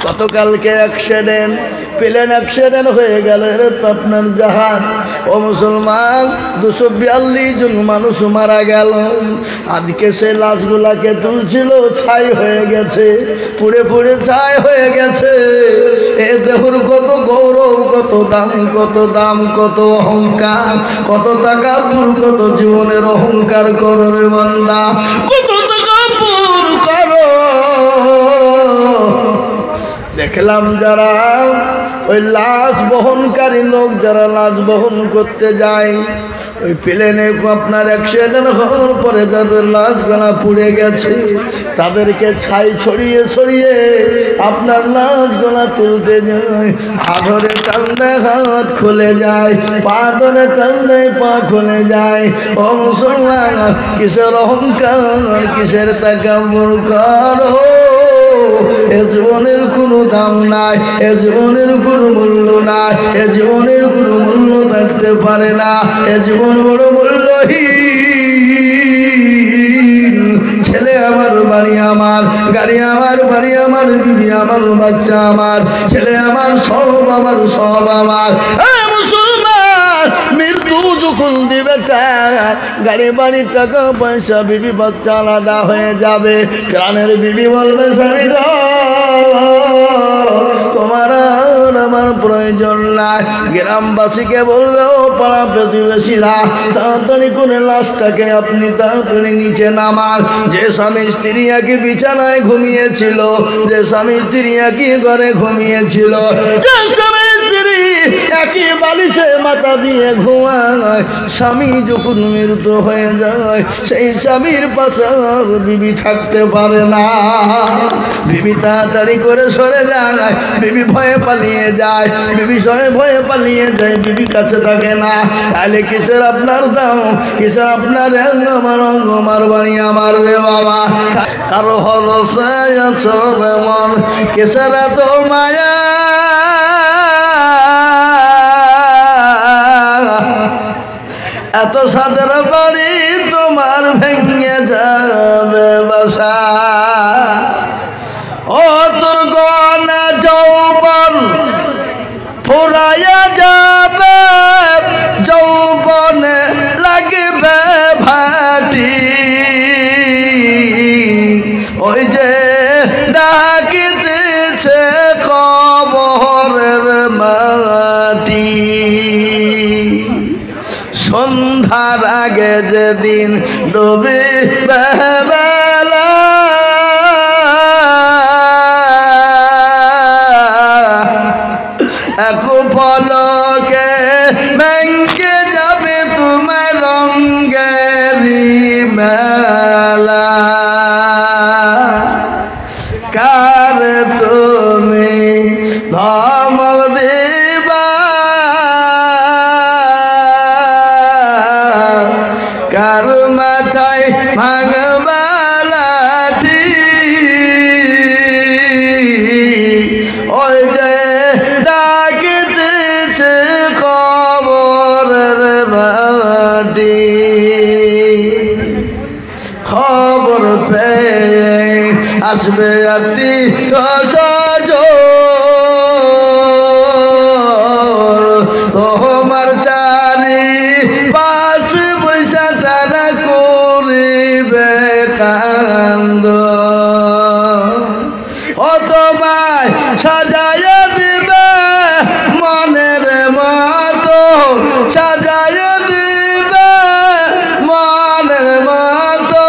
গতকালকে accident, plane accident হয়ে গেল, এটা তো আপনার জাহাজ। ও মুসলমান, 242 জন মানুষ মারা গেল। আজকে সে লাশগুলাকে তুলছিল, ছাই হয়ে গেছে, পুড়ে পুড়ে ছাই হয়ে গেছে। এ দেখুন কত গৌরব, কত দাম, কত দাম, কত অহংকার, কত টাকা পুর, কত জীবনের অহংকার করো রে বান্দা, কত টাকা পুর করো। দেখলাম যারা ওই লাশ বহনকারী লোক, যারা লাশ বহন করতে যায়, ওই প্লেনে আপনার অ্যাক্সিডেন্ট হওয়ার পরে যাদের লাশ গলা পুড়ে গেছে, তাদেরকে ছাই ছড়িয়ে ছড়িয়ে আপনার লাশ গলা তুলতে যায়। পা ধরে টানলে হাত খুলে যায়, পা ধরে টানলে পা খুলে যায়। ও মুসলমান, কিসের অহংকার, কিসের তাকাব্বুর করো? এ জীবনের কোনো দাম নাই, এ জীবনের কোনো মূল্য নাই, এ জীবনের কোনো মূল্য থাকতে পারে না। এ জীবন বড় মূল্যহীন। ছেলে আমার, বাড়ি আমার, গাড়ি আমার, বাড়ি আমার, বিবি আমার, বাচ্চা আমার, ছেলে আমার, সব আমার, সব আমার। মৃত্যু যখন দিবে, গাড়ি বাড়ি টাকা পয়সা বিবি বাচ্চা আলাদা হয়ে যাবে। গ্রামের বিবি বলবে, স্বামী তোমার আর আমার প্রয়োজন নাই। গ্রামবাসীকে বলবে, ও পাড়া প্রতিবেশীরা, তাড়াতাড়ি করে লাশটাকে আপনি তাড়াতাড়ি নিচে নামান। যে স্বামী স্ত্রী একই বিছানায় ঘুমিয়েছিল, যে স্বামী স্ত্রী একই ঘরে ঘুমিয়েছিল, যে স্বামী স্ত্রী একই বালিশে মাথা দিয়ে ঘুমায়, স্বামী যখন মৃত্যু হয়ে যায়, সেই স্বামীর পাশে আর বিবি থাকতে পারে না। বিবি তাড়াতাড়ি করে সরে যায়, বিবি ভয়ে পালিয়ে যায়, বিবি ভয়ে পালিয়ে যায়, বিবি কাছে থাকে না। তাহলে কিসের আপনার দাম, কিসের আপনার আমার, আমার বাড়ি আমার রে বাবা। কারো ভরসা আছো রে মন, কিসের এত মায়া, এত সাদের বাড়ি তোমার ভেঙে যাবে বাসা। ও তোর গনা যৌবন ফুরাইয়া যাবে, যৌবনে লাগবে ভাটি। ওই যে ডাকিতেছে কবরের মাটি, সন্ধ্যার আগে যেদিন ডুবে বেলা, এক পলকে ভেঙে যাবে তোমার রঙ্গেরি মেলা। কার তুমি ধমক দিবা, কার মাথায় ভাঙবা লাঠি। ওই যে ডাকিতেছে কবরের মাটি, খবর পেয়ে আসবে আত্মীয়-স্বজন, তোমার চারি পাশ বৈশা তারা করিবে কান্দ। ও তোমায় সাজাইয়া দিবে মনের মতো, সাজাইয়া দিবে মনের মতো,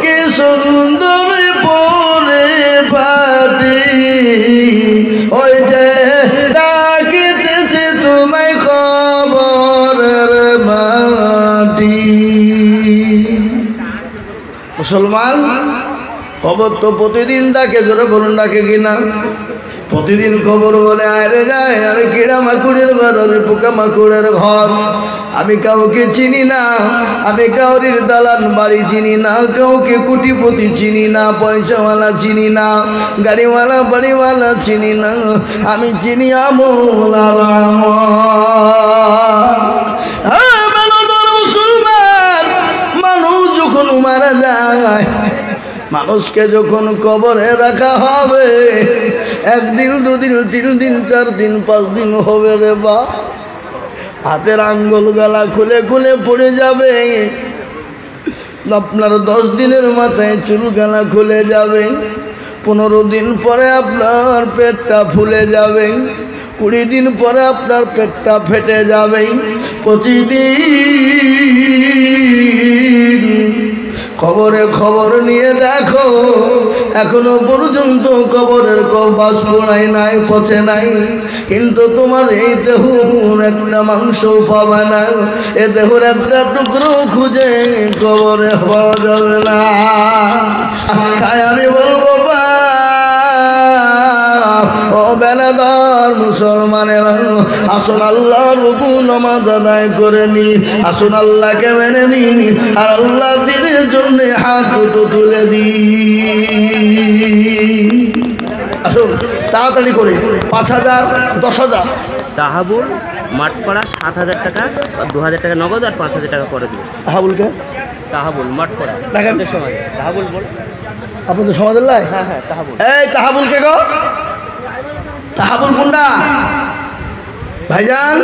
কি সুন্দর পরিপাটি। ওই যে ডাকিতেছে তোমায় খবরের মাটি। মুসলমান, খবর তো প্রতিদিন ডাকে, জোরে বলুন ডাকে কিনা? প্রতিদিন খবর বলে আরে যায়, আমি কিড়া মাকুড়ের ঘর, আমি পোকা মাকুড়ের ঘর, আমি কাউকে চিনি না, আমি কাউরির দালান বাড়ি চিনি না, কাউকে কোটিপতি চিনি না, পয়সাওয়ালা চিনি না, গাড়িওয়ালা বাড়িওয়ালা চিনি না, আমি চিনি আমল আর মুসলমান। মানুষ যখন মারা যায়, মানুষকে যখন কবরে রাখা হবে, 1 দিন 2 দিন 3 দিন 4 দিন 5 দিন হবে রে বা, হাতের আঙ্গুল গলা খুলে খুলে পড়ে যাবে। আপনার 10 দিনের মাথায় চুল গলা খুলে যাবে। 15 দিন পরে আপনার পেটটা ফুলে যাবে। 20 দিন পরে আপনার পেটটা ফেটে যাবে। 25 দিন খবরে খবর নিয়ে দেখো, এখনো পর্যন্ত কবরের বাস পোড়াই নাই, পচে নাই, কিন্তু তোমার এই দেহুর একটা মাংস পাবে না, এ দেহুর একটা টুকরো খুঁজে কবরে পাওয়া যাবে না। তাই আমি বলবো ও বেনাদার মুসলমানেরা, আসুন আল্লাহর রুকু নামাজ আদায় করে নি, আসুন আল্লাহকে মেনে নি, আর আল্লাহ দিনের জন্য হাত দুটো তুলে দি। আসুন তাড়াতাড়ি করে 5,000 10,000 তাহাবুল মাঠপাড়া 7,000 টাকা, 2,000 টাকা নগদ আর 5,000 টাকা করে দেবে। তাহাবুলকে তাহাবুল মাঠপাড়া দেখেন সমাজ তাহাবুল বল, আপনাদের সমাজের লাই। হ্যাঁ হ্যাঁ তাহাবুল। এই তাহাবুলকে গো, তাহাবুল কোনটা ভাইজান?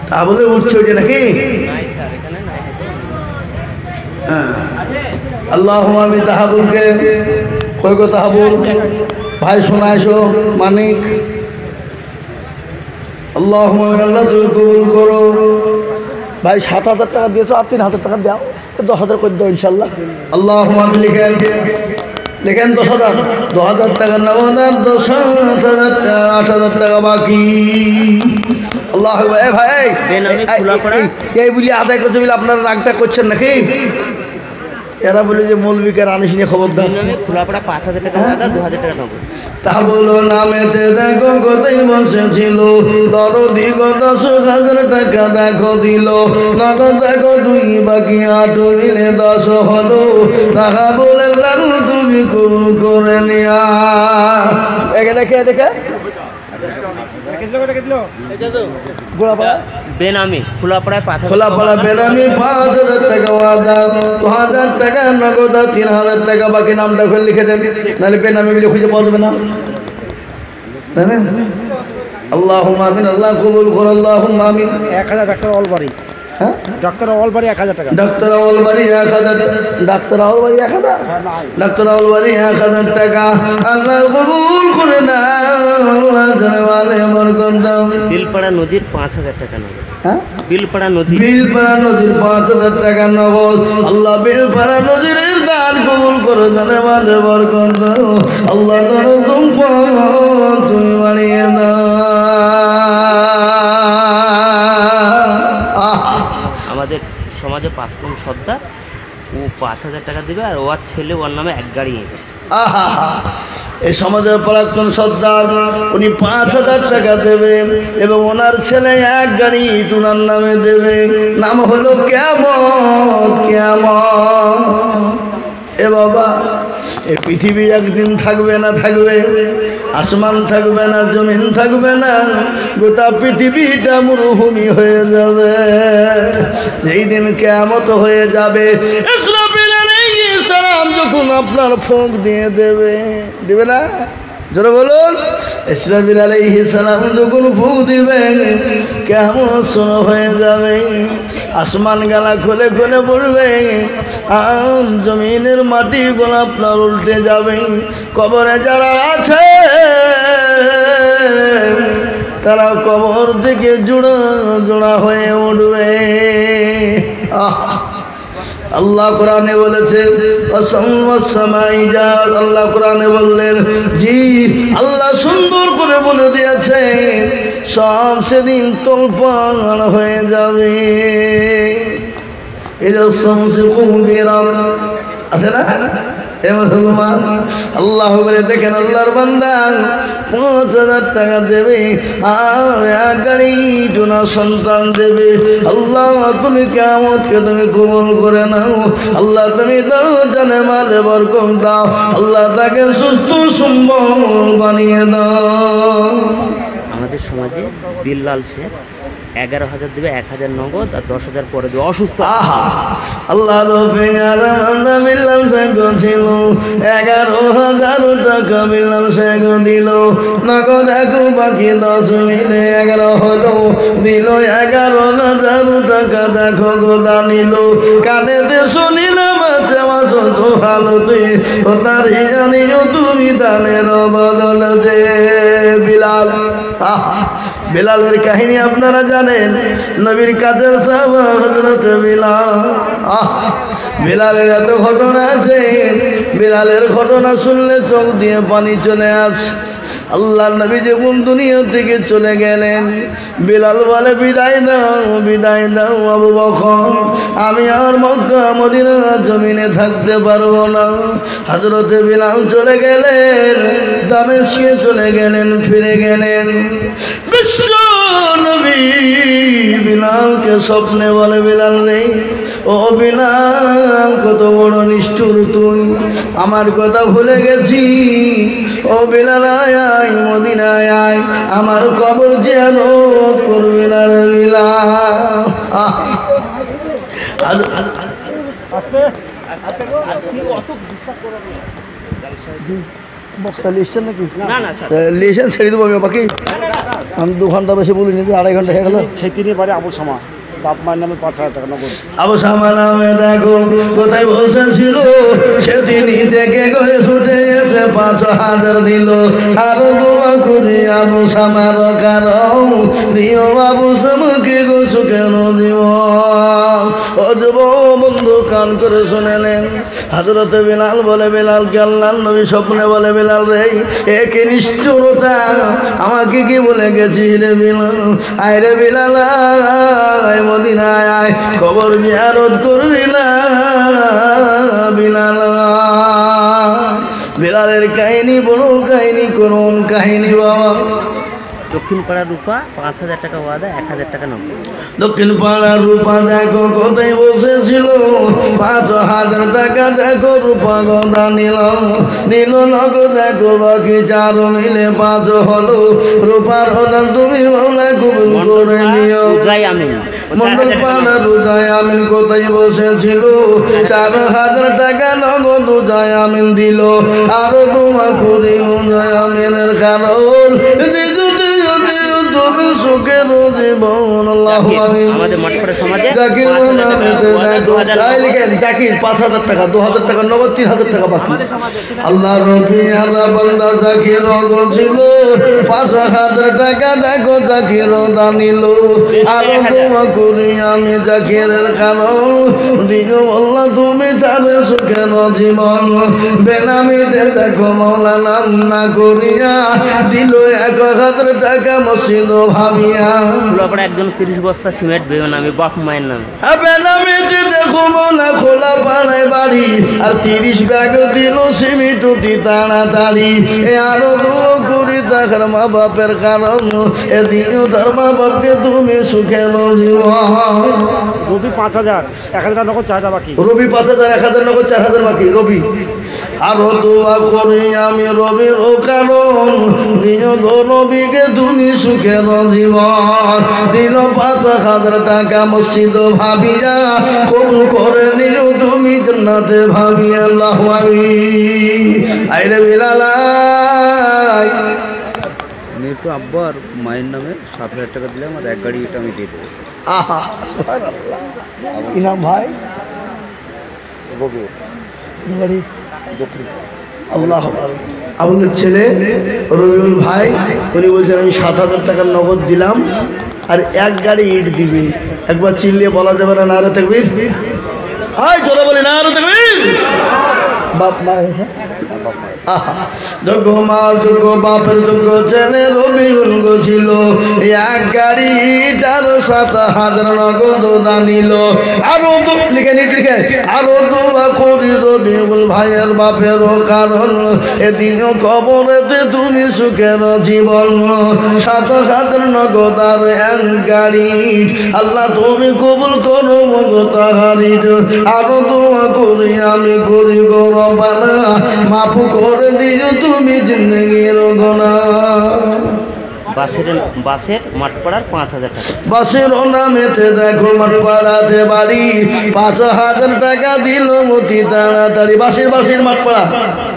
তাহাবুলে উঠছে ওইটা নাকি? নাই স্যার, এখানে নাই। আল্লাহুম্মা আমি তাহাবুলকে কই গো তাহাবুল ভাই শোনাইছো মানিক, আল্লাহুম্মা আল্লাহ তুমি কবুল করো। ভাই 7,000 টাকা দিয়েছো, আর 3,000 টাকা দাও, 10,000 করে দাও ইনশাল্লাহ। আল্লাহুম্মা আমি লিখেন 10,000, 2,000 টাকা নগদ, 10,000 টাকা, 8,000 টাকা বাকি। আল্লাহ ভাই এই বলি আদায় করতে বলে আপনারা রাগটা করছেন নাকি? এরা বলে যে মৌলবীকে আনিস নিয়ে খবরদার। খোলাপাড়া 5,000 টাকা, 2,000 টাকা নগদ। তা বলো নামেতে দেখো কোথায় বসেছিল, দরদি গো 10,000 টাকা দেখো দিল, নগদ দেখো 2 বাকি 8 মিলে 10 হলো, টাকা বলে দারু তুমি কবুল করে নিয়া। এখানে কে দেখে বেনামি খোলাপাড়ায় 5,000, খোলাপাড়া বেনামি 5,000 টাকা ওয়াদা, 2,000 টাকা নগদ, 3,000 টাকা বাকি। নামটা ফের লিখে দেন, নাহলে বেনামি বলে খুঁজে পাওয়া যাবে না। তাই না? আল্লাহুম্মা আমিন, আল্লাহ কবুল কর, আল্লাহুম্মা আমিন। 1,000 ডাক্তার অলবাড়ি, হ্যাঁ ডাক্তার অলবাড়ি 1,000 টাকা, ডাক্তার আউলবাড়ি 1,000, ডাক্তার আউলবাড়ি 1,000, ডাক্তার আউলবাড়ি 1,000 টাকা। আল্লাহ কবুল করে না, আল্লাহ জানে বরকত দাও। বিলপাড়া নদীর 5,000 টাকা নগদ। হ্যাঁ বিলপাড়া নদী, বিলপাড়া নদীর 5,000 টাকা নগদ। আল্লাহ বিলপাড়া নদীর দান কবুল করে, জানে মালে বরকত দাও। আল্লাহ তুমি বাড়িয়ে দাও। আমাদের সমাজে প্রাক্তন সর্দার, ও 5,000 টাকা দেবে, আর ওর ছেলে ওর নামে 1 গাড়ি এনেছে। এই সমাজের প্রাক্তন সর্দার, উনি 5,000 টাকা দেবে এবং ওনার ছেলে 1 গাড়ি টুনার নামে দেবে। নাম হলো কিয়ামত। কিয়ামত এ বাবা, এই পৃথিবী একদিন থাকবে না, থাকবে আসমান থাকবে না, জমিন থাকবে না, গোটা পৃথিবীটা মরুভূমি হয়ে যাবে। যেই দিন কিয়ামত হয়ে যাবে, ইসরাফিল আলাইহিস সালাম যখন আপনার ফোঁক দিয়ে দেবে, দিবে না? জোরে বলুন। ইসরাফিল আলাইহিস সালাম যখন ফুঁক দিবেন, কিয়ামত শুরু হয়ে যাবে। আসমান গালা খুলে খুলে পড়বে, আর জমিনের মাটিগুলো আপনার উল্টে যাবে। কবরে যারা আছে তারা কবর থেকে জোড়া জোড়া হয়ে উঠবে। আল্লাহ কোরআনে বলেছে, আল্লাহ কোরআনে বললেন, জি আল্লাহ সুন্দর করে বলে দিয়েছে, সব সেদিন তোলপাড় হয়ে যাবে। এই যে সমসে কুবিরাম আছে না, আল্লাহ বলে দেখেন, আল্লাহর বান্দা 5,000 টাকা দেবে আর 1 গাড়ি টুনা সন্তান দেবে। আল্লাহ তুমি কিয়ামতকে তুমি কবুল করে নাও। আল্লাহ তুমি দাও জানে মালে বরকত দাও। আল্লাহ তাকে সুস্থ সুন্দর বানিয়ে দাও। আমাদের সমাজে বিল্লাল শেখ 11,000 দিবে, 1,000 নগদ আর 10,000 পরে দিবে। অসুস্থ আহা আল্লাহ বিল্লাল শেখ ছিল 11,000 টাকা বিল্লাল শেখ দিল নগদ দেখো বাকি 10 মিলে 11 হলো দিল 11,000 টাকা দেখো গোদা নিল কানেতে শুনিলাম চাওয়াছ তো হালতে ও তার জানিও তুমি দানের বদলতে বিলাল। আহা বিলালের কাহিনী আপনারা জানেন, নবীর কাছের সাহাবা হযরত বিলাল। বিলালের এত ঘটনা আছে, বিলালের ঘটনা শুনলে চোখ দিয়ে পানি চলে আসে। আল্লাহ নবী যখন দুনিয়া থেকে চলে গেলেন, বিলাল বলে বিদায় দাও আবু বকর, আমি আর মক্কা মদিনা জমিনে থাকতে পারবো না। হযরত বিলাল চলে গেলেন, দামেস্কে চলে গেলেন, ফিরে গেলেন। বিশ্ব নবী বিলালকে স্বপ্নে বলে, বিলাল রে ও বিলাল, কত বড় নিষ্ঠুর তুই, আমার কথা ভুলে গেছি। ও বিলাল আয় মদিনায় আয়, আমার কবর জিয়ারত করবি না রে বিলাল। আস্তে বক্তা লিখছেন নাকি? না না স্যার, লিখছেন ছেড়ে দেবো আমি বাকি। আমি 2 ঘন্টা বেশি বলিনি, 2.5 ঘন্টা হয়ে গেল। ছেতিনি বাড়ি আবুল সামা, বাপ মায়ের নামে 5,000 টাকা নগদ। আবু সামা নামে দেখো কোথায় বসেছিল, সেদিন থেকে করে ছুটে এসে 5,000 দিল। আরো দোয়া করি আবু সামার কারণ দিও আবু সামাকে গো সুখের জীবন। ও যুব বন্ধু কান করে শুনেলেন, হযরত বিলাল বলে, বিলালকে আল্লাহর নবী স্বপ্নে বলে, বিলাল রে একে নিষ্ঠুরতা, আমাকে কি বলে গেছি রে বিলাল, আয় রে বিলাল আয় মদিনায় আয়, কবর জিয়ারত করবি না বিলাল। বিলালের কাহিনী বড় কাহিনী, করুন কাহিনী বাবা। দক্ষিণ পাড়ার রূপা 5,000 টাকা ওয়াদা, 1,000 টাকা নগদ। দক্ষিণ পাড়ার রূপা দেখো কোথায় বসেছিল, 5,000 টাকা দেখো রূপা গদা নিল নগদ দেখো বাকি 4 মিলে 5 হলো। রূপার ওদান তুমি মৌলা কবুল করে নিও। মন্ডল পাড়া রোজায় আমিন কোথায় বসেছিল, 4,000 টাকা নগদ রোজায় আমিন দিল। আরো দোয়া করি রোজায় আমিনের কারণ তুমি সুখের জীবন। আমাদের মঠপাড়া সমাজে জাকির নামেতে দেখো তাই লিখেন, জাকির 5,000 টাকা, 2,000 টাকা নগদ, 3,000 টাকা বাকি। আল্লাহ রবি আল্লাহ বান্দা জাকির ছিল 5,000 টাকা দেখো জাকির দানিল। আরো দোয়া করি আমি জাকিরের কারণ দিও আল্লাহ তুমি তারে সুখের জীবন। বেনামিতে দেখো মৌলা নাম না করিয়া দিল 1,000 টাকা মসজিদ ভাবিয়া। পুরোপাড়া একজন 30 বস্তা সিমেন্ট বেনামি, বাপ মায়ের নামে। বেনামিতে দেখো মৌলা খোলা পাড়ায় বাড়ি, আর 30 ব্যাগ দিল সিমেন্ট উঠি তাড়াতাড়ি। আরো দোয়া করি তার মা বাপের কারণ এদিনও তার মা বাপকে তুমি সুখের জীবন। রবি 5,000, 1,000 নগদ, 4,000 বাকি। রবি 5,000, 1,000 নগদ, 4,000 বাকি। রবি আরো দোয়া করি আমি রবির ও কারণ দিও নবীকে তুমি সুখের জীবন। দিল 5,000 টাকা মসজিদ ভাবিয়া, কবুল করে নিও তুমি জান্নাতে ভাবিয়া। আল্লাহু আমিন। আইরে বিলাল মেয়ের তো আব্বা আর মায়ের নামে 7,000 টাকা দিলাম, আর 1 গাড়ি এটা আমি দিয়ে দেবো। আহা সুবহানাল্লাহ। কি নাম ভাই? বাড়ি আল্লাহ আবুলের ছেলে রবিউল ভাই, উনি বলছেন আমি 7,000 টাকার নগদ দিলাম আর 1 গাড়ি ইট দিবি। একবার চিল্লিয়ে বলা যাবে না নারে তাকবীর? আয় চলো বলি নারে তাকবীর। বাপ মারা গেছে, যোগ্য মা যোগ্য বাপের যোগ্য ছেলে রবিউল গো ছিল 1 গাড়ি ইটার 7,000 নগদ দানিল। আরো লিখে আরো দোয়া করি রবিউল ভাইয়ের বাপের কারণ এদিন কবরেতে তুমি সুখের জীবন। 7,000 নগদ আর 1 গাড়ি, আল্লাহ তুমি কবুল করো মগতাহারি। আরো দোয়া করি আমি করি গো রব্বানা, মাফ করে দিও তুমি জিন্দেগির গুনাহ। বাসের মাঠপাড়ার 5,000 টাকা। বাসের নামেতে দেখো মাঠপাড়াতে বাড়ি, 5,000 টাকা দিল মতি তাড়াতাড়ি। বাসের মাঠপাড়া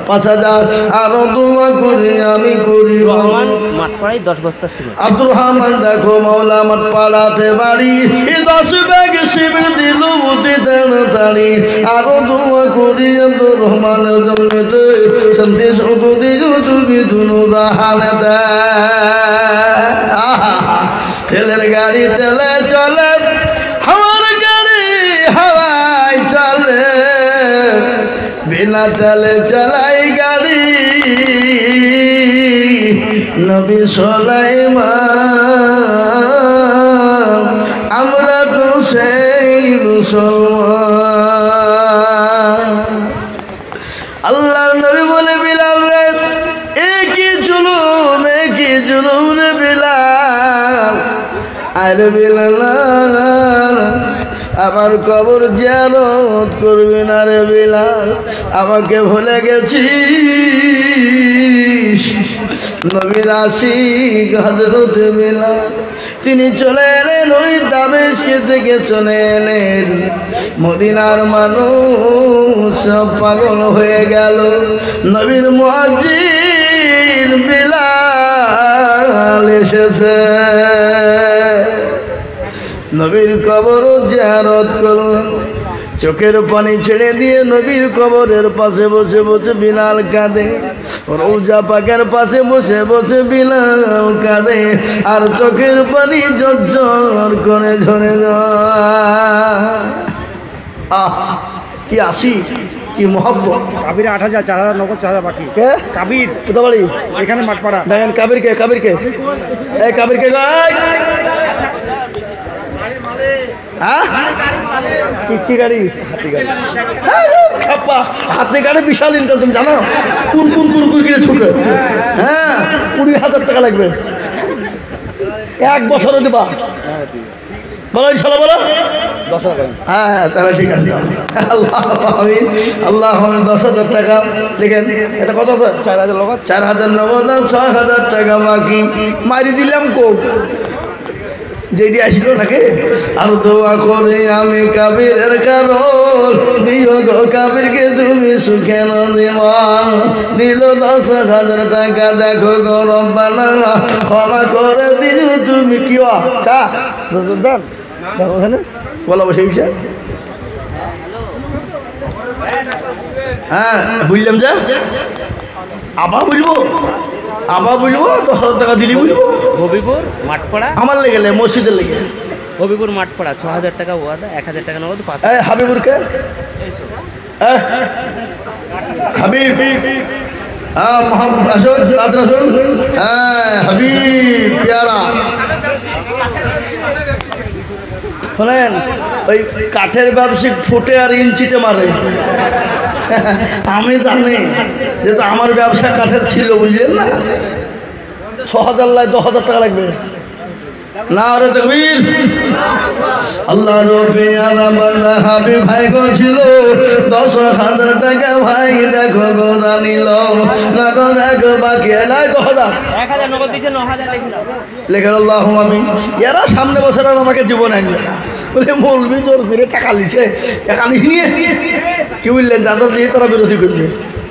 5,000। আরো দোয়া করি আমি করি রহমান মাঠপাড়ায় 10 বস্তা ছিল। আব্দুর রহমান দেখো মাওলা মাঠপাড়াতে বাড়ি, 10 ব্যাগ শিবির দিল মতি তাড়াতাড়ি। আরো দোয়া করি আব্দুর রহমানের জন্যতে, শান্তি সুখ দিও তুমি দুনো জাহানেতে। তেলের গাড়ি তেলে চলে, হাওয়ার গাড়ি হাওয়ায় চলে, বিনা তেলে চালাই গাড়ি। নবী সুলাইমান আমরা তো সেই মুসলমান। আল্লাহর নবী বলে বিলাল রে, একই জুলুম রে বিলাল। আরে বিলাল আমার কবর জিয়ারত করবি না রে বিলাল, আমাকে ভুলে গেছিস। নবীর আশিক হযরত বিলাল, তিনি চলে এলেন ওই দামেস্ক থেকে চলে এলেন। মদিনার মানুষ সব পাগল হয়ে গেল। নবীর মুয়াজ্জিন বিলাল এসেছে, নবীর কবর জিয়ারত করলেন। চোখের পানি ছেড়ে দিয়ে নবীর কবরের পাশে বসে বসে বিলাল কাঁদে। রওজা পাকের পাশে বসে বসে বিলাল কাঁদে, আর চোখের পানি ঝরঝর করে ঝরে যায়। আহ কি আসি, কি মহব্বত। কাবির 8,000, 4,000 নগদ, 4,000 বাকি। কে কাবির কোথা বাড়ি? এখানে মাঠপাড়া। দেখেন কাবিরকে এই কাবিরকে গাই। হ্যাঁ কি গাড়ি? হাতি গাড়ি বিশাল ইনকাম, তুমি জানো? কুরকুর কিনে ছুটে। হ্যাঁ 20,000 টাকা লাগবে, 1 বছরে দেবা। বলো ইনশাল্লাহ, বলো 10,000। হ্যাঁ তাহলে ঠিক আছে। আল্লাহ 10,000 টাকা লিখেন। এটা কত আছে? 4,000 নগদ, 4,000 নগদ, 6,000 টাকা বাকি। মারি দিলাম কোক যেটি আসলো নাকি। আর দোয়া করে আমি কাবিরের কারণ, দিও গো কাবিরকে তুমি সুখে না জীবন। দিল 10,000 টাকা, দেখো গো রব্বানা ক্ষমা করে দিও তুমি। কি চা দেন ওখানে বলা বসে গেছে। হ্যাঁ বুঝলাম যে আবার বলবো 10,000 টাকা দিলি বলবো। হবিপুর মাঠপাড়া আমার লেগে মসজিদের লেগে। হবিপুর মাঠপাড়া 6,000 টাকা ওয়াদা, 1,000 টাকা নগদ, 5,000। হাবিবুরকে হাবিব, হ্যাঁ মোহাম্মদ আসুন, তাড়াতাড়ি আসুন। হ্যাঁ হাবিব পেয়ারা। শোনেন, ওই কাঠের ব্যবসায়িক ফুটে আর ইঞ্চিতে মারে। আমি জানি, যেহেতু আমার ব্যবসা কাঠের ছিল, বুঝলেন না। 6,000 লাই 10,000 টাকা লাগবে না রে তকবীর। আল্লাহ রবে আলামাল্লাহ হাবিব ভাই গো ছিল 10,000 টাকা ভাই, দেখো গো জানিল দেখো দেখো বাকি নাই 10,000। 1,000 নগদ দিয়েছে, 9,000 লিখলাম। লেখেন আল্লাহ আমিন। এরা সামনে বছর আর আমাকে জীবন আনবে না বলে মৌলবি জোর করে টাকা লিছে, টাকা নিয়ে কি বললেন, যাদের দিয়ে তারা বিরোধী করবে।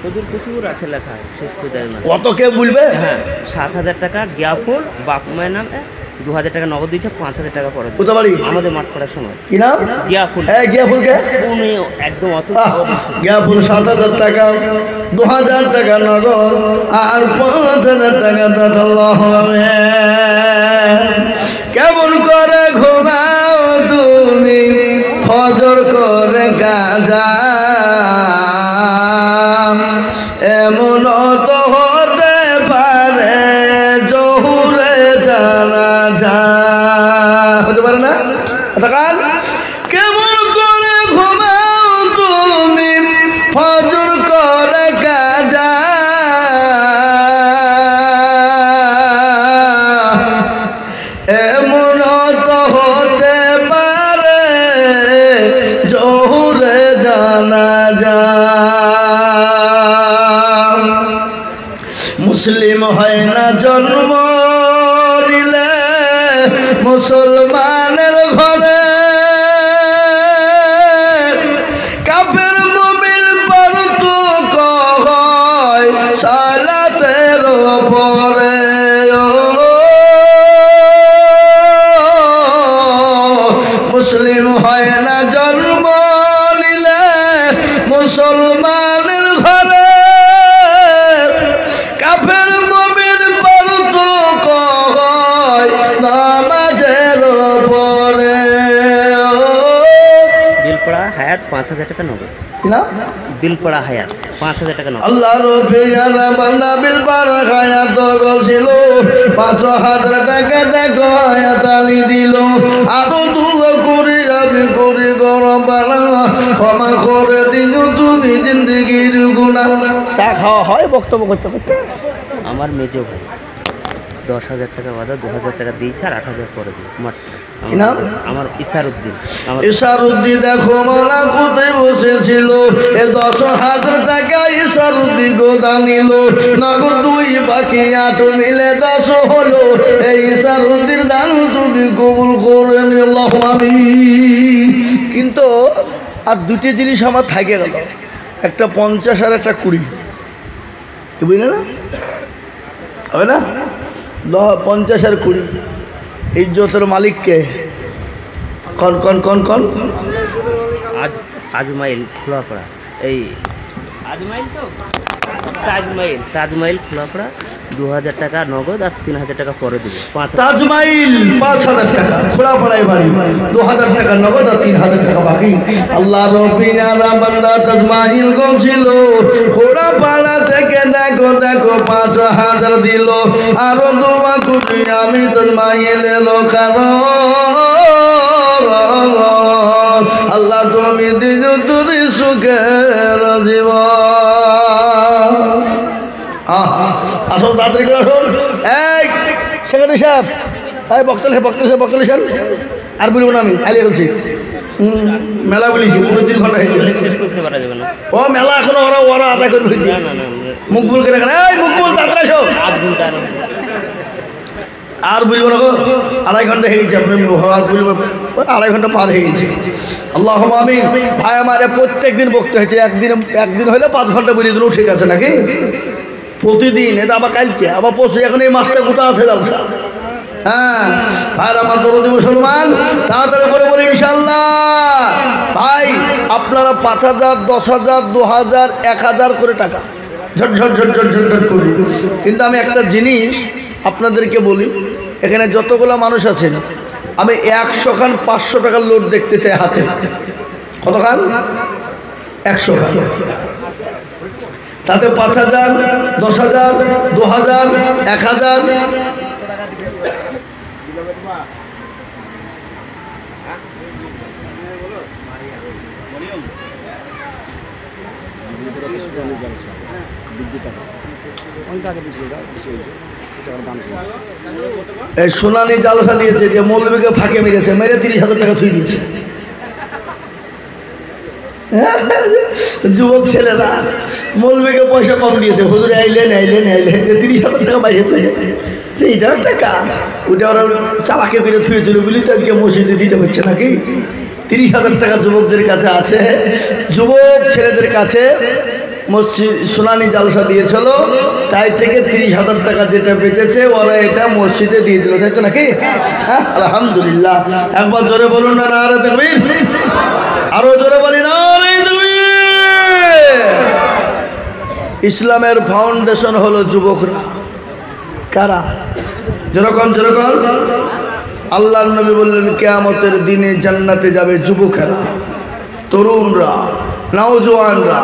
হুজুর প্রচুর আছে লেখা, শেষ করে দেয় না। কত কে বলবে? হ্যাঁ 7,000 টাকা জ্ঞাপন, বাপ মায়ের নামে 2,000 টাকা নগদ দিয়েছে, 5,000 টাকা পরে কোথা বাড়ি? আমাদের মাঠ পড়ার সময়। কি নাম? গিয়াফুল। হ্যাঁ গিয়াফুলকে উনি একদম অত গিয়াফুল 7,000 টাকা, 2,000 টাকা নগদ, আর 5,000 টাকা দাদাল্লাহ। কেমন করে ঘুমাও তুমি ফজর করে কাজা, এমন তো হতে পারে জহুরে জানাজা, হতে পারে না? কাল কেমন করে ঘুমাও তুমি ফজর করে কাজা, এমন তো হতে পারে জহুরে মুসলিম হয় না জন্ম নিলে মুসলমানের ঘরে, কাফের মুমিন পারতুক হয় সালাতের পরে। মুসলিম হয় না জন্ম নিলে মুসলমানের ঘরে, কাফের মুমিন পারতুক হয় নামাজের পরে। বিলপড়া হায়াত 5,000 টাকা নগদ। না বিলপড়া হায়াত 5,000 টাকা নগদ। আল্লাহ রবিয়ানা বান্দা বিলপড়া হায়াত গছিল 5,000 টাকা দেখো হায়াত আলী দিল। আরো দুয়া করে আমি করি গরম বালা ক্ষমা করে দিও তুমি জিন্দগির গুনাহ। চা খাওয়া হয় বক্তব্য করতে করতে। আমার মেজো ভাই 10,000 টাকা বাদা 2,000 টাকা দিয়েছে আর 8,000 পরে দিই মাত্র। কি নাম? আমার ইসারউদ্দিন। আমার ইসারউদ্দিন দেখো মালা কোথায় বসেছিল, এ 10,000 টাকা ইসারউদ্দিন গোদা নিল। নগদ 2 বাকি 8 মিলে 10 হলো। এই ইসারউদ্দিন দান তুমি কবুল করে নিও, আল্লাহুম্মা আমিন। কিন্তু আর দুটি জিনিস আমার থাকে গেল, একটা 50 আর একটা 20। বুঝলে না? হবে না? 50 আর 20 ইজ্জতের মালিককে কন কন কন কন আজমাইল খোলাপড়া। এই আজমাইল তো তাজমাইল খোলাপড়া 2,000 টাকা নগদ আর 3,000 টাকা পরে দেবে। তাজমাইল 5,000 টাকা খোলাপাড়ায় বাড়ি, 2,000 টাকা নগদ আর 3,000 টাকা বাকি। আল্লাহ রবিয়ানা বান্দা তাজমাইল গছিল খোলাপাড়া থেকে দেখো দেখো 5,000 দিল। আরো দোয়া করি আমি তাজমাইলের লোকানো আল্লাহ তুমি দিও তুমি সুখের জীবন। আসল তাড়াতাড়ি করে আসুন। এই সেক্রেটারি সাহেব, এই বক্তব্য সাহেব আর বলবো না, আমি আলিয়া বলছি মেলা বলেছি 3 ঘন্টা হয়েছে, শেষ করতে পারা যাবে না। ও মেলা এখনো ওরা আদায় করে ফেলছি। না না না মুখ বল করে এই মুখ বল তাড়াতাড়ি আসো। 8 ঘন্টা আর বলবো না গো, 2.5 ঘন্টা হয়ে গেছে। আপনি আর বলবো 2.5 ঘন্টা পার হয়ে গেছে। আল্লাহুম্মা আমিন। ভাই আমারে প্রত্যেক দিন বকতে হয়েছে, একদিন হলে 5 ঘন্টা বলে দিলেও ঠিক আছে নাকি? প্রতিদিন এটা আবার কালকে আবার পরশু, এখন এই মাসটা কোথা আছে জালসা। হ্যাঁ ভাই আমার দরদি মুসলমান তাড়াতাড়ি করে বলি ইনশাল্লাহ। ভাই আপনারা 5,000 10,000 2,000 1,000 করে টাকা ঝট ঝট ঝট ঝট ঝট ঝট করি। কিন্তু আমি একটা জিনিস আপনাদেরকে বলি, এখানে যতগুলো মানুষ আছেন আমি 100 খান 500 টাকার লোড দেখতে চাই হাতে। কত খান? 100 খান। তাতে 5,000 10,000 2,000 1,000 এই সোনালি জালসা দিয়েছে যে মৌলবীকে ফাঁকে মেরেছে, মেরে 30,000 টাকা থুই দিয়েছে। যুবক ছেলেরা মৌলবীকে পয়সা কম দিয়েছে, হুজুর আইলেন 30,000 টাকা বাইরেছে। এইটা একটা কাজ, ওটা ওরা চালাকে করে থুয়েছিল বলি তো আজকে মসজিদে দিতে পারছে নাকি। 30,000 টাকা যুবকদের কাছে আছে, যুবক ছেলেদের কাছে মসজিদ সোনানি জালসা দিয়েছিল, তাই থেকে 30,000 টাকা যেটা বেঁচেছে ওরা এটা মসজিদে দিয়ে দিল, তাই তো নাকি? হ্যাঁ আলহামদুলিল্লাহ। একবার জোরে বলুন না নারে তাকবীর, আরো জোরে বলি নারে তাকবীর। ইসলামের ফাউন্ডেশন হলো যুবকরা। কারা? যেরকম আল্লাহর নবী বললেন কিয়ামতের দিনে জান্নাতে যাবে যুবকেরা, তরুণরা, নওজোয়ানরা।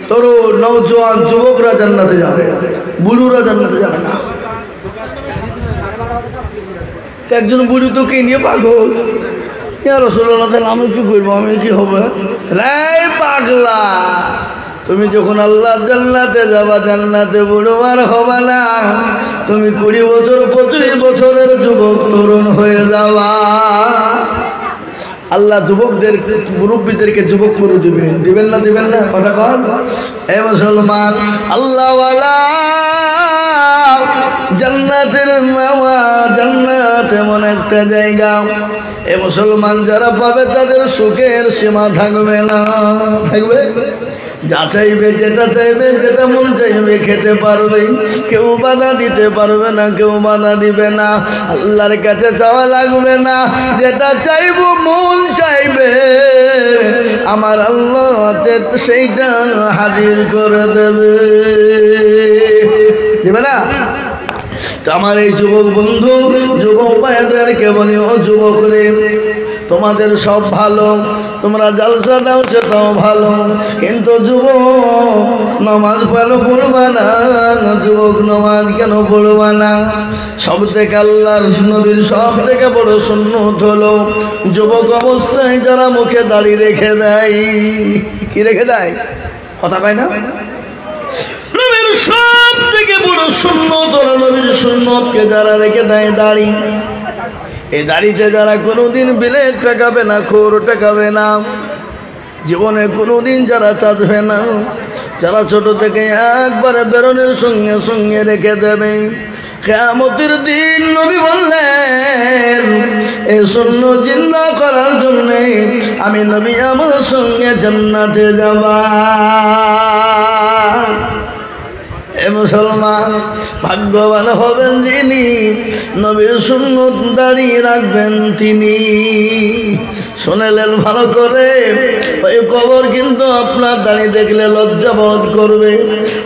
তরুণ নওজোয়ান যুবকরা জান্নাতে যাবে, বুড়োরা জান্নাতে যাবে না। একজন বুড়ি তো কে নিয়ে পাগল, ইয়া রাসূলুল্লাহ আমি কি করবো, আমি কি হবে? রে পাগলা, তুমি যখন আল্লাহ জান্নাতে যাবা, জান্নাতে বুড়ো আর হবে না, তুমি 20 বছর 25 বছরের যুবক তরুণ হয়ে যাবা। আল্লাহ যুবকদের মুরব্বীদেরকে যুবক করে দিবেন, দিবেন না দিবেন না? কথা কন এ মুসলমান, আল্লাহওয়ালা জান্নাতের মাওয়া, জান্নাত এমন একটা জায়গা, এ মুসলমান যারা পাবে তাদের সুখের সীমা থাকবে না। থাকবে? যা চাইবে, যেটা চাইবে, যেটা মন চাইবে খেতে পারবে, কেউ বাধা দিতে পারবে না, কেউ বাধা দিবে না। আল্লাহর কাছে চাওয়া লাগবে না, যেটা চাইবো মন চাইবে আমার আল্লাহ সেইটা হাজির করে দেবে, দিবে না? তো আমার এই যুবক বন্ধু, যুবক ভাইদেরকে বলি, ও যুবক রে, তোমাদের সব ভালো, তোমরা জলসা দাও সেটাও ভালো, কিন্তু যুবক নামাজ ভালো পড়বা না। যুবক নামাজ কেন পড়বা না? সব থেকে আল্লাহর নবীর সব থেকে বড় সুন্নত হলো যুবক অবস্থায় যারা মুখে দাড়ি রেখে দেয়। কি রেখে দেয়? কথা কয় না? নবীর সব থেকে বড় সুন্নত হলো নবীর সুন্নতকে যারা রেখে দেয় দাড়ি। এই দাড়িতে যারা কোনোদিন বিলেট টাকাবে না, খোর টাকাবে না, জীবনে কোনোদিন যারা চাচবে না, যারা ছোট থেকে একবারে বেরোনের সঙ্গে সঙ্গে রেখে দেবে, কিয়ামতের দিন নবী বললেন এই সুন্নাত জিন্দা করার জন্য আমি নবী আমার সঙ্গে জান্নাতে যাবা। এ মুসলমান, ভাগ্যবান হবেন যিনি নবীর সুন্নত দাঁড়িয়ে রাখবেন তিনি। শুনেলেন ভালো করে, ওই কবর কিন্তু আপনার দাড়ি দেখলে লজ্জাবোধ করবে।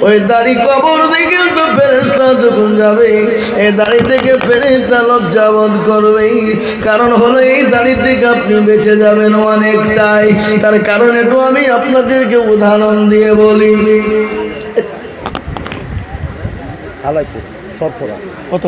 ওই দাড়ি কবর দিয়ে কিন্তু ফেরেশতা যখন যাবে, এই দাড়ি থেকে ফেরেশতা লজ্জাবোধ করবে। কারণ হলো এই দাড়ি থেকে আপনি বেঁচে যাবেন অনেকটাই। তার কারণ একটু আমি আপনাদেরকে উদাহরণ দিয়ে বলি। কত?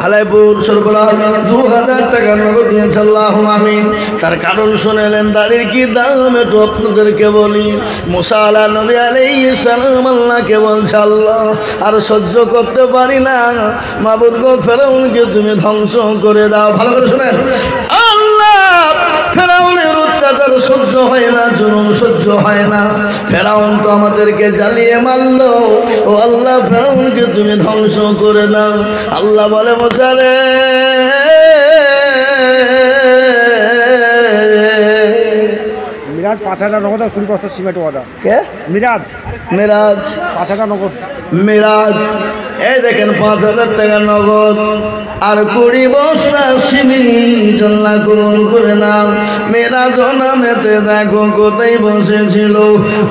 হালাইপুর সরবরাহ 2000 টাকা নগদ দিয়েছে, আল্লাহু আমিন। তার কারণ শুনেলেন দাড়ির কি দাম একটু আপনাদেরকে বলি। মুসা আলাইহিস নবী আলাইহিস সালাম আল্লাহকে বলছে, আল্লাহ আর সহ্য করতে পারি না, মাবুদ গো ফেরাউনকে তুমি ধ্বংস করে দাও। ভালো করে শুনেন, আল্লাহ ফেরাউনের অত্যাচার সহ্য হয় না, জুলুম সহ্য হয় না। ফেরাউন তো আমাদেরকে জ্বালিয়ে মারলো, ও আল্লাহ ফেরাউনকে তুমি ধ্বংস করে দাও। আল্লাহ বলে, মুসা রে, মিরাজ 5000 নগদ আর 20 বস্তা সিমেন্ট ওয়াদা। কে? মিরাজ মেরাজ 5000 নগদ। মেরাজ এই দেখেন 5000 টাকা নগদ আর 20 বস্তা সিমেন্ট আল্লাহ কবুল করে নাও। মেরাজ নামেতে দেখো কোথায় বসেছিল,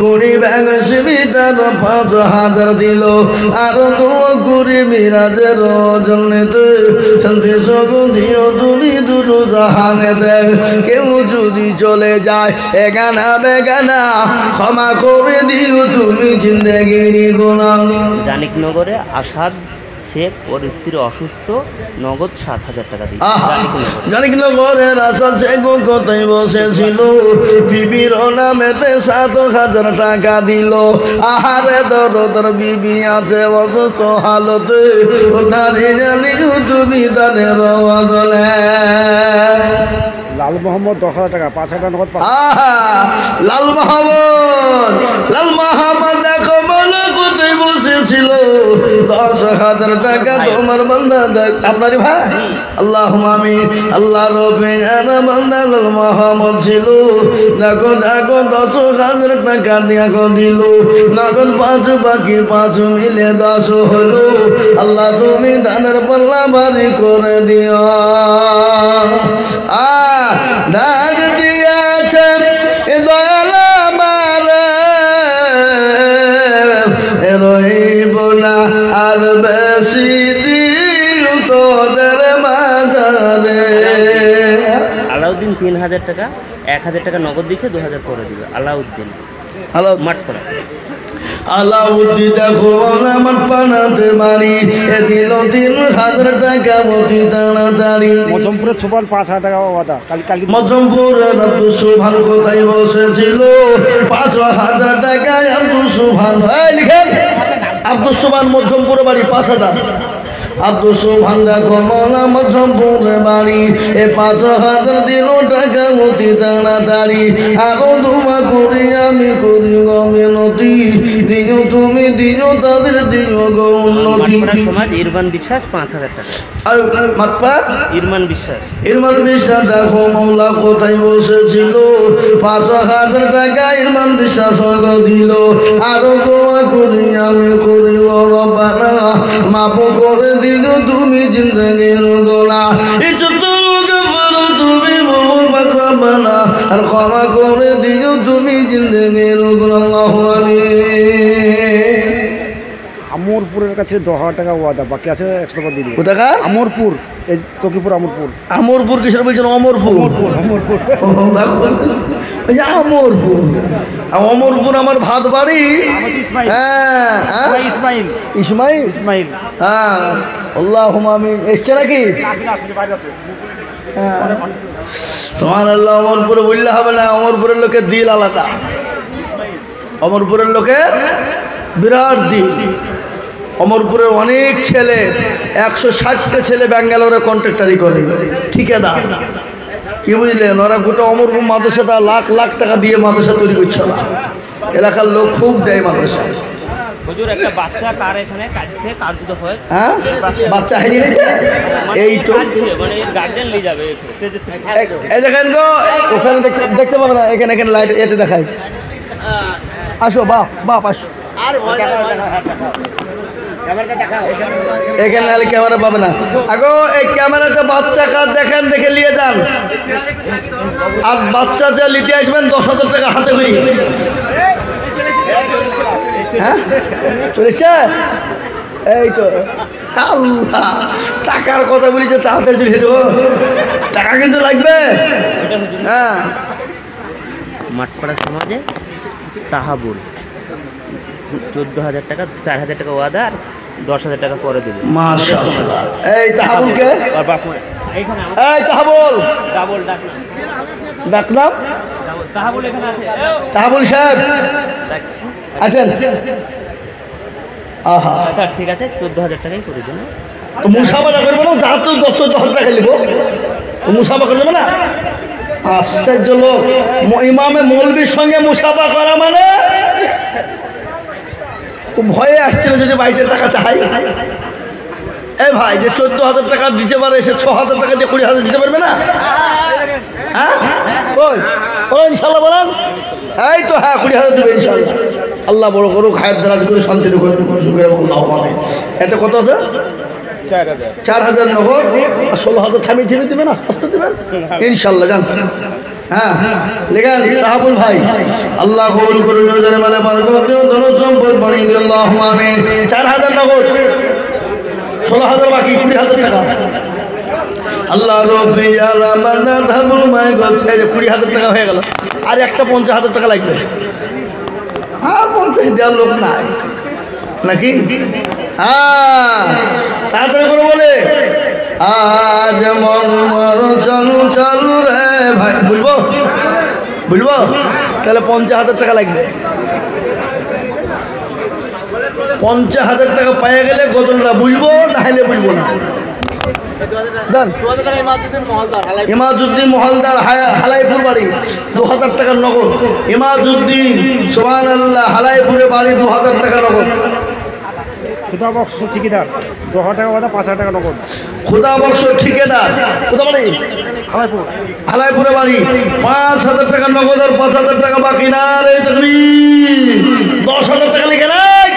20 ব্যাগ সিমেন্ট আর 5000 দিল। আর তো 20 মিরাজের জন্যতে শান্তি সুগন্ধিও তুমি দুটো জাহানেতে। কেউ যদি চলে যায় এগানা বেগানা, ক্ষমা করে দিও তুমি জিন্দেগির গুনাহ। জানিকনগরে আসাদ শেখ ওর স্ত্রী অসুস্থ, নগদ 7000 টাকা দিয়েছে। জানিকনগরের আসাদ শেখ কোথায় বসেছিল, বিবির নামেতে 7000 টাকা দিল। আহারে দরদর বিবি আছে অসুস্থ হালতে, তারে জানি তুমি তাদের বদলে। লাল মোহাম্মদ 10000 টাকা, 5000 নগদ। লাল মোহাম্মদ, লাল মোহাম্মদ দেখো বলো কোথায় বসেছিল, 10,000 টাকা তোমার বান্দা দেখ। আপনারই ভাই, আল্লাহ আমিন। আল্লাহ রবে জানা বান্দা লাল মোহাম্মদ ছিল। দেখো দেখো 10,000 টাকা দেখো দিল, নগদ 5 বাকি 5 মিলে 10 হলো। আল্লাহ তুমি দানের পাল্লা ভারী করে দিও। ডাক দিয়েছে দয়াল মারে, রইব না আর বেশি দিন তোদের মাঝারে। আলাউদ্দিন 3000 টাকা, 1000 টাকা নগদ দিচ্ছে, 2000 করে দিবে। আলাউদ্দিন মাঠ করা। আলাউদ্দিন দেখো আমার পানাতে মারি, এ দিল 3000 টাকা অতি তাড়াতাড়ি। মজমপুরের ছোপাল 5000 টাকা ওয়াদা। কালকে মজমপুরের আব্দুল সুবহান কোথায় বসেছিল, 5000 টাকায় আব্দুল সুবহান। লিখেন আব্দুল সুবহান মজমপুরের বাড়ি 5000। আব্দুল সোহান দেখো মৌলা মজমপুরে বাড়ি এ 5,000 দিল টাকা অতি তাড়াতাড়ি আরো দোয়া করি আমি করি গো মিনতি দিও তুমি দিও তাদের দিও গো উন্নতি। সমাজ ইরমান বিশ্বাস 5,000 টাকা। আর মাতপা ইরমান বিশ্বাস দেখো মৌলা কোথায় বসেছিল 5,000 টাকা ইরমান বিশ্বাস দিল আরো দোয়া করি আমি করি রব্বানা মাফ করে দিও তুমি জিন্দেগির গোনা তুমি রব্বানা আর ক্ষমা করে দিও তুমি জিন্দেগির গোনা। আল্লাহু আমিন। আমরপুরের কাছে 10,000 টাকা ওয়াদা, বাকি আছে 100 টাকা দিয়ে দিবে। কোথাকার? আমরপুর, এই তকিপুর আমরপুর। আমরপুর কিসের বলছেন? অমরপুর। অমরপুর আমার ভাত বাড়ি। হ্যাঁ ইসমাইল ইসমাইল ইসমাইল হ্যাঁ আল্লাহুম্মা আমিন। এসছে নাকি? সুবহানাল্লাহ। অমরপুরে বললে হবে না, অমরপুরের লোকের দিল আলাদা। অমরপুরের লোকের বিরাট দিল। অমরপুরের অনেক ছেলে 160টা ছেলে ব্যাঙ্গালোরে কন্ট্রাক্টারি করে ঠিকাদার। কি বুঝলেন? ওরা গোটা অমরপুর মাদ্রাসাটা লাখ লাখ টাকা দিয়ে মাদ্রাসা তৈরি করছে না। এলাকার লোক খুব দেয় মাদ্রাসায়। হুজুর একটা বাচ্চা কার এখানে কাটছে, কার দুটো হয়। হ্যাঁ বাচ্চা হারিয়ে গেছে এই তো মানে গার্জেন নিয়ে যাবে। এই দেখেন গো, ওখানে দেখতে পাবে না, এখানে এখানে লাইট এতে দেখায়। আসো বাপ আসো, এখানে নাহলে ক্যামেরা পাবে না। আগো এই ক্যামেরাতে বাচ্চা কাজ দেখেন, দেখে নিয়ে যান। আর বাচ্চা যা নিতে আসবেন 10,000 টাকা হাতে করি। হ্যাঁ চলেছে এই তো। আল্লাহ টাকার কথা বলি যে তাড়াতাড়ি চলে দেবো, টাকা কিন্তু লাগবে। হ্যাঁ মাঠপাড়া সমাজে তাহাবুল 14,000 টাকা, 4,000 টাকা ওয়াদা আর 10,000 টাকা পরে দেবে। মাশাআল্লাহ। এই তাহাবুলকে এইখানে এই তাহাবুল ডাবল ডাকলাম। তাহাবুল এখানে আছে। তাহাবুল সাহেব দেখছি। আসেন। আহা আচ্ছা ঠিক আছে, 14,000 টাকাই করে দিন। তো মুসাফা করবো না, যা তো 10,000 টাকা নিব, তো মুসাফা করে দেবো না। আশ্চর্য লোক, ইমামে মৌলবীর সঙ্গে মুসাফা করা মানে ভয়ে আসছিল যদি 22,000 টাকা চাই। এই ভাই যে 14,000 টাকা দিতে পারে, সে 6,000 টাকা দিয়ে 20,000 দিতে পারবে না? হ্যাঁ ওই ইনশাল্লাহ বলেন। এই তো হ্যাঁ 20,000 দেবে ইনশাল্লাহ। আল্লাহ বড় করুক, হায়াত দারাজ করে শান্তি রেখে। এতে কত আছে? 4,000 নগদ আর 16,000 থামিয়ে দেবেন, আস্তে আস্তে দেবেন ইনশাল্লাহ। যান হ্যাঁ লেখেন তাহাবুল ভাই। আল্লাহ কবুল করুন, মানে বরকত দিও, ধন সম্পদ বাড়িয়ে দিও। আল্লাহুম্মা আমিন। 4,000 নগদ, 16,000 বাকি, 20,000 টাকা। আল্লাহ রব্বি আলামানা তাহাবুল মাই গছে 20,000 টাকা হয়ে গেল। আর একটা 50,000 টাকা লাগবে। হ্যাঁ 50 দেওয়ার লোক নাই নাকি? হ্যাঁ তাড়াতাড়ি করে বলে আজ মন চালু রে ভাই। বুঝবো তাহলে 50,000 টাকা লাগবে। 50,000 টাকা পেয়ে গেলে গদলটা বুঝবো, না হলে বুঝবো না। ইমাজউদ্দিন মহলদার হালাইপুর বাড়ি 2,000 টাকার নগদ। ইমাজউদ্দিন সুবহানাল্লাহ হালাইপুরে বাড়ি 2,000 টাকা নগদ। খুদা বক্স ঠিকাদার 10,000 টাকা ওয়াদা, 5,000 টাকা নগদ। খুদা বক্স ঠিকাদার কোথা বাড়ি? হালাইপুর। হালাইপুরে বাড়ি 5,000 টাকা নগদ আর 5,000 টাকা বাকি। না রে তকবীর, 10,000 টাকা লিখে নাই,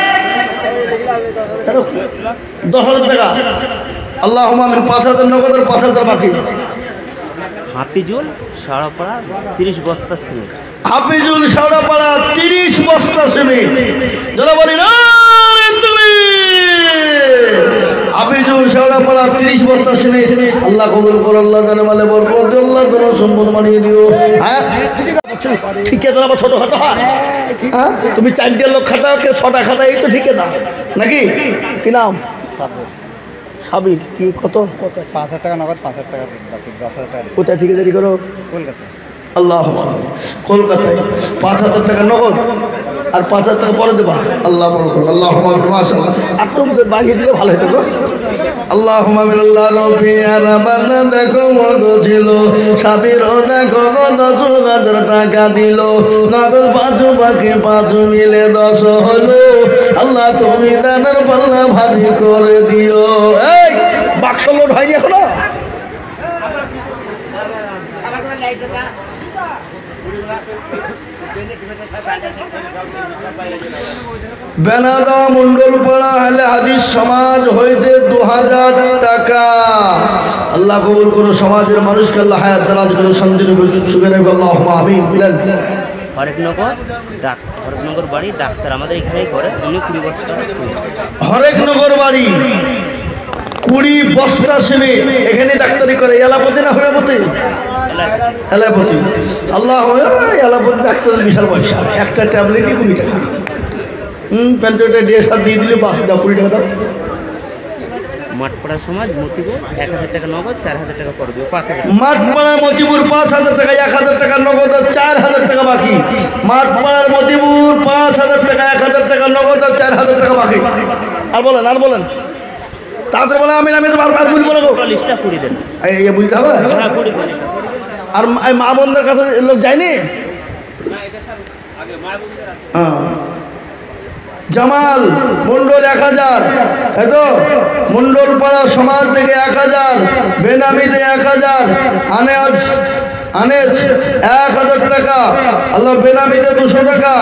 10,000 টাকা। আল্লাহুম্মা আমিন। 5,000 নগদ আর 5,000 বাকি। হাফিজুল সারাপাড়া 30 বস্তা সিমেন্ট। হাফিজুল সারাপাড়া 30 বস্তা সিমেন্ট। যারা বলি না হাফিজুল শেওড়াপাড়া 30 বস্তা সিমেন্ট। আল্লাহ কবুল করো, আল্লাহ জানে মালে বরকত দিও, আল্লাহ ধন সম্পদ বানিয়ে দিও। হ্যাঁ ঠিকাদার আবার ছোট খাটো হয়। হ্যাঁ তুমি 4টা লোক খাটাও, কেউ 6টা খাটা, এই তো ঠিকাদার নাকি? কি নাম? সাবির। কি কত? 5,000 টাকা নগদ, 5,000 টাকা বাকি, 10,000 টাকা। কোথায় ঠিকাদারি করো? কলকাতা। আল্লাহ কলকাতায় 5,000 টাকা নগদ আর 5,000 টাকা পরে দেবা। আল্লাহ বড় করো। আল্লাহ মাশাআল্লাহ। একটু বাড়িয়ে দিলে ভালো হতো গো। আল্লাহুম্মা মিনাল্লাহ রব্বি আরাবানা দেখো মগো ছিল সাবিরও দেখো 10,000 টাকা দিল নগদ পাঁচু বাকি পাঁচু মিলে 10 হলো আল্লাহ তুমি দানের পাল্লা ভারী করে দিও এই বাক্স লোড হয়নি এখনো বেনাদা মন্ডল পড়া হলে হাদিস সমাজ হইতে 2000 টাকা আল্লাহ কবুল করো সমাজের মানুষকে আল্লাহ হায়াত দারাজ করো শান্তির সুখে রাখো আল্লাহুম্মা আমিন বলেন হরেকনগর বাড়ি ডাক্তার আমাদের এখানেই করে উনি 20 বস্তা হরেকনগর বাড়ি 20 বস্তা সিমেন্ট এখানে ডাক্তারি করে এলাপতি না হরেপতি এলাপতি আল্লাহ এলাপতি ডাক্তারের বিশাল পয়সা একটা ট্যাবলেটই 20 টাকা প্যান্টোটা দিয়ে সাথে দিয়ে দিলে 20 টাকা দাও মাঠপাড়া সমাজ মতিপুর 1000 টাকা নগদ 4000 টাকা পড়বে 5000 মাঠপাড়ার মতিপুর 5000 টাকা 1000 টাকা নগদ আর 4000 টাকা বাকি মাঠপাড়ার মতিপুর 5000 টাকা 1000 টাকা নগদ আর 4000 টাকা বাকি আর বলেন তাদের বলে আমি তো বারবার বুঝবো না লিস্টটা করে দেন এই বুঝতে হবে হ্যাঁ করে দেন আর মা বোনদের কাছে লোক যায়নি জামাল মন্ডল 1000 এত মন্ডল পাড়া সমাজ থেকে 1000 বেনামিতে 1000 আনেজ 1000 টাকা আল্লাহ বেনামিতে 200 টাকা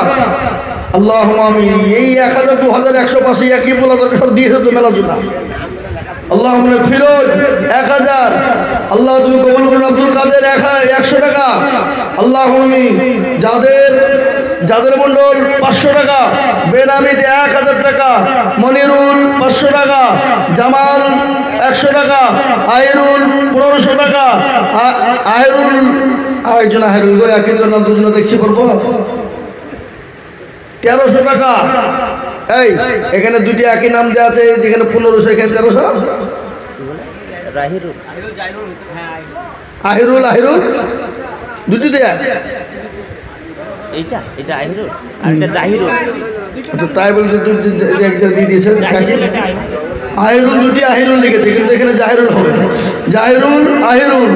আল্লাহুম্মা আমিন এই 1000 2000 185 একই বলা দরকার সব দিয়ে তো মেলা জুনা আল্লাহুম্মা ফিরোজ 1000 আল্লাহ তুমি কবুল করুন আব্দুল কাদের 100 টাকা আল্লাহুম্মা আমিন যাদের মন্ডল 500 টাকা বেনামিতে 1000 টাকা মনিরুল 500 টাকা জামাল 100 টাকা আহিরুল 1500 টাকা আহিরুল আরেকজন আহিরুল গো একই জন দুজন দেখছি পড়বো 1300 টাকা এই এখানে দুটি একই নাম দেওয়া আছে যেখানে 1500 এখানে 1300 আহিরুল দুটিতে এক এটা আহিরুল আর এটা জাহিরুল আচ্ছা তাই বলতে একজন দিয়ে দিয়েছেন আহিরুল দুটি আহিরুল লিখেছে কিন্তু এখানে জাহিরুল হবে আহিরুল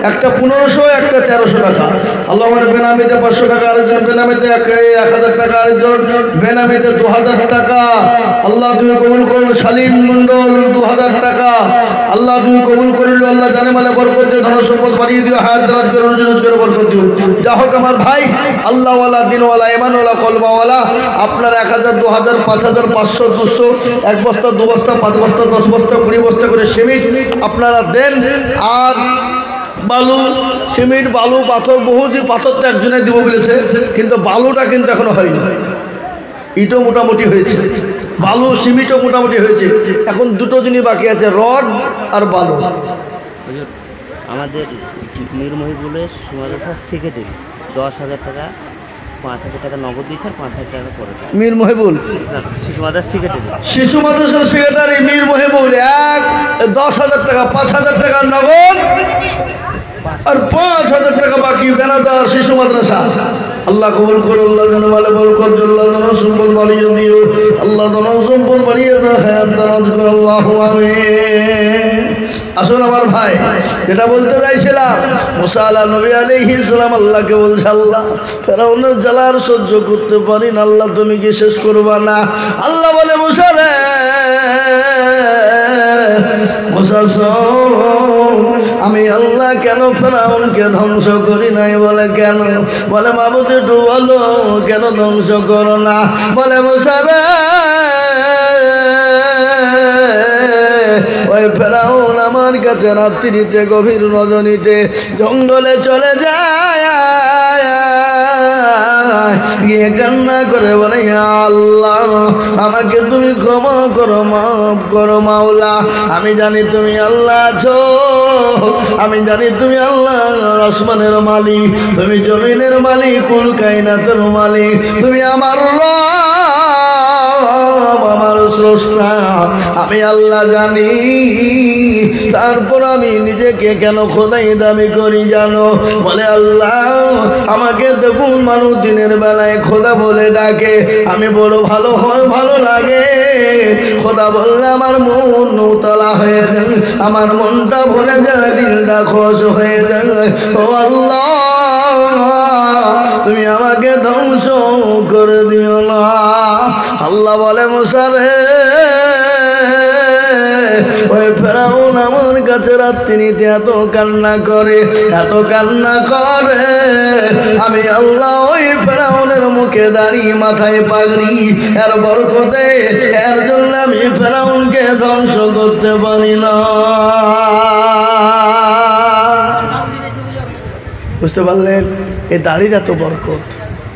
একটা 1500 একটা 1300 টাকা আল্লাহ মানে বেনামিতে 500 টাকা আরেকজন বেনামিতে 1000 টাকা আরেকজন বেনামিতে 2000 টাকা আল্লাহ তুমি কবুল করো সালিম মন্ডল 2000 টাকা আল্লাহ তুমি কবুল করিল আল্লাহ জানে মানে বরকত দিও ধন সম্পদ বাড়িয়ে দিও হায়াত দারাজ করে রুজি করে বরকত দিও যা হোক আমার ভাই আল্লাহওয়ালা দিনওয়ালা ইমানওয়ালা কলমাওয়ালা আপনার 1000 2000 5000 500 200 এক বস্তা 2 বস্তা 5 বস্তা 10 বস্তা 20 বস্তা করে সিমেন্ট আপনারা দেন আর বালু সিমেন্ট বালু পাথর পাথর তো একজনে দিব বলেছে কিন্তু বালুটা কিন্তু এখনো হয়নি ইটও মোটামুটি হয়েছে বালু সিমেন্টও মোটামুটি হয়েছে এখন দুটো জিনিস বাকি আছে রড আর বালু আমাদের মীর মহিবুলের সমাজের সেক্রেটারি 10,000 টাকা 5,000 টাকা নগদ দিয়েছে আর 5,000 টাকা পরে মীর মহিবুল শিশু মাদ্রাসার সেক্রেটারি মীর মহিবুল 10,000 টাকা 5,000 টাকা নগদ আর 5,000 টাকা বাকি বেনাদার শিশু মাদ্রাসা আল্লাহ কবুল করো আল্লাহ যেন মালে বরকত আল্লাহ যেন সম্পদ বাড়িয়ে দিও আল্লাহ যেন সম্পদ বাড়িয়ে দাও হায়াত দারাজ করো আল্লাহু আমিন আসুন আমার ভাই যেটা বলতে চাইছিলাম মুসা আলা নবী আলাইহিস সালাম আল্লাহকে বলছে আল্লাহ ফেরাউনের জ্বালা আর সহ্য করতে পারি না আল্লাহ তুমি কি শেষ করবা না আল্লাহ বলে মুসা রে মুসা আমি আল্লাহ কেন ফেরাউনকে ধ্বংস করি নাই বলে কেন বলে মাবুদ একটু বলো কেন ধ্বংস করো না বলে মুসা রে ওই ফেরাউন আমার কাছে রাত্রিতে গভীর রজনীতে জঙ্গলে চলে যায় গিয়ে কান্না করে বলে আল্লাহ আমাকে তুমি ক্ষমা করো মাফ করো মাওলা আমি জানি তুমি আল্লাহ আছো আমি জানি তুমি আল্লাহ আসমানের মালিক তুমি জমিনের মালিক কুল কায়নাতের মালিক তুমি আমার রব আমার স্রষ্টা, আমি আল্লাহ জানি। তারপর আমি নিজেকে কেন খোদাই দাবি করি জানো? বলে আল্লাহ আমাকে দেখুন মানুষ দিনের বেলায় খোদা বলে ডাকে, আমি বড় ভালো হয়, ভালো লাগে। খোদা বললে আমার মন উতলা হয়ে যায়, আমার মনটা ভরে যায়, দিলটা খুশ হয়ে যায়। ও আল্লাহ তুমি আমাকে ধ্বংস করে দিও না। আল্লাহ বলে মুসা রে, ওই ফেরাউন আমার কাছে রাত্রিতে এত কান্না করে, এত কান্না করে, আমি আল্লাহ ওই ফেরাউনের মুখে দাঁড়িয়ে মাথায় পাগড়ি, এর বরকতে এর জন্য আমি ফেরাউনকে ধ্বংস করতে পারি না। বুঝতে পারলেন? এ দাড়ির এত বরকত,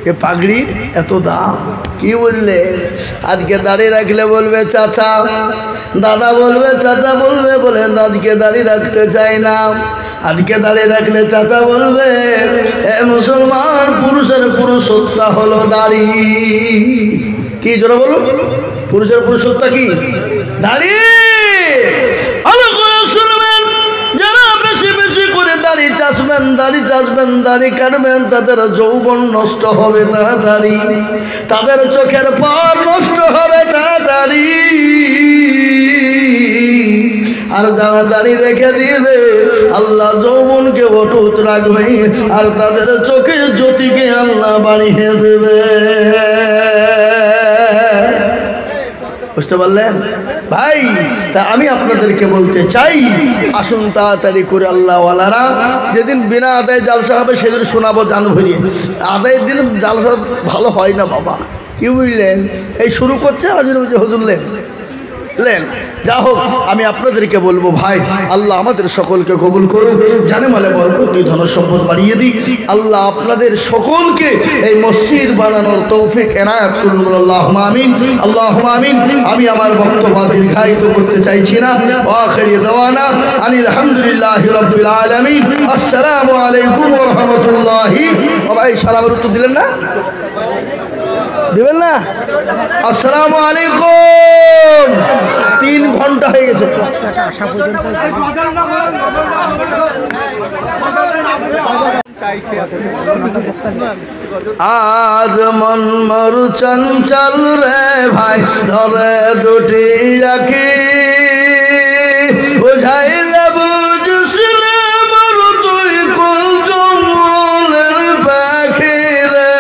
এ পাগড়ির এত দাম। কি বুঝলে? আজকে দাড়ি রাখলে বলবে চাচা, দাদা বলবে চাচা বলবে, বলে আজকে দাড়ি রাখতে চাই না। আজকে দাড়ি রাখলে চাচা বলবে এ মুসলমান, পুরুষের পুরুষত্ব হলো দাড়ি। কি জোরে বলুন? পুরুষের পুরুষত্ব কি? দাড়ি। ভালো করে শুনবেন, যারা বেশি বেশি করে দাড়ি চাষবেন, দাড়ি চাষবেন, দাড়ি কাটবেন, তাদের যৌবন নষ্ট হবে তাড়াতাড়ি, তাদের চোখের পর নষ্ট হবে তাড়াতাড়ি। আর যারা দাড়ি রেখে দিবে আল্লাহ যৌবনকে অটুট রাখবে, আর তাদের চোখের জ্যোতিকে আল্লাহ বাড়িয়ে দেবে। বুঝতে পারলেন ভাই? তা আমি আপনাদেরকে বলতে চাই, আসুন তাড়াতাড়ি করে আল্লাহওয়ালারা, যেদিন বিনা আদায় জালসা হবে সেদিন শোনাবো জান ভরিয়ে। আদায়ের দিন জালসা ভালো হয় না বাবা। কি বুঝলেন? এই শুরু করছে হুজুর লেন। যা হোক, আমি আপনাদেরকে বলবো ভাই, আল্লাহ আমাদের সকলকে কবুল করুন, জানে মালে বরকত দিয়ে ধন সম্পদ বাড়িয়ে দিই। আল্লাহ আপনাদের সকলকে এই মসজিদ বানানোর তৌফিক এনায়েত করুন। আল্লাহুম্মা আমিন, আল্লাহুম্মা আমিন। আমি আমার বক্তব্য দীর্ঘায়িত করতে চাইছি না। ওয়া আখিরি দাওয়ানা আনিল হামদুলিল্লাহি রাব্বিল আলামিন। আসসালামু আলাইকুম ওয়া রাহমাতুল্লাহি। ভাই সালামের উত্তর দিলেন না? দিবেন না? আসসালামু আলাইকুম। 3 ঘন্টা হয়ে গেছে। আজ মন মরু চঞ্চল রে ভাই, ধরে দুটি আখি, বুঝাইলে বুঝিস না মরু তুই কুল জঙ্গলের পাখি রে।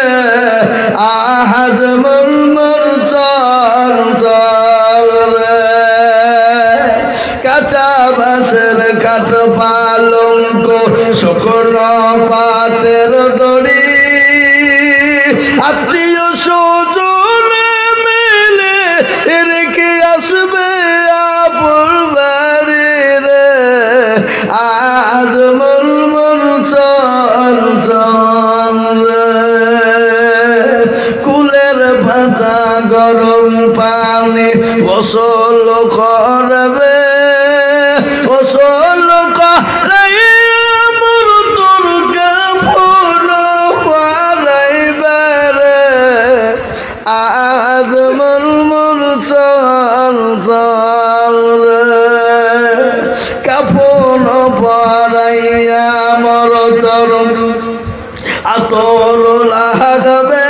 আজ মন মরু চঞ্চল রে, কাঁচা বাঁশের কাঠ পালঙ্ক, শুকনো পাটের দড়ি, আত্মীয় স্বজন মিলে রেখে আসবে আপন বাড়ি রে। আজ মন মরু চঞ্চল রে, কুলের পাতা গরম পানি গোসল করবে, গোসল করে মরু তোরকে ফুল পারাইবে রে। আজ মন মরু চঞ্চল রে, কাফন পরাইয়া মর তোর আতর লাগবে,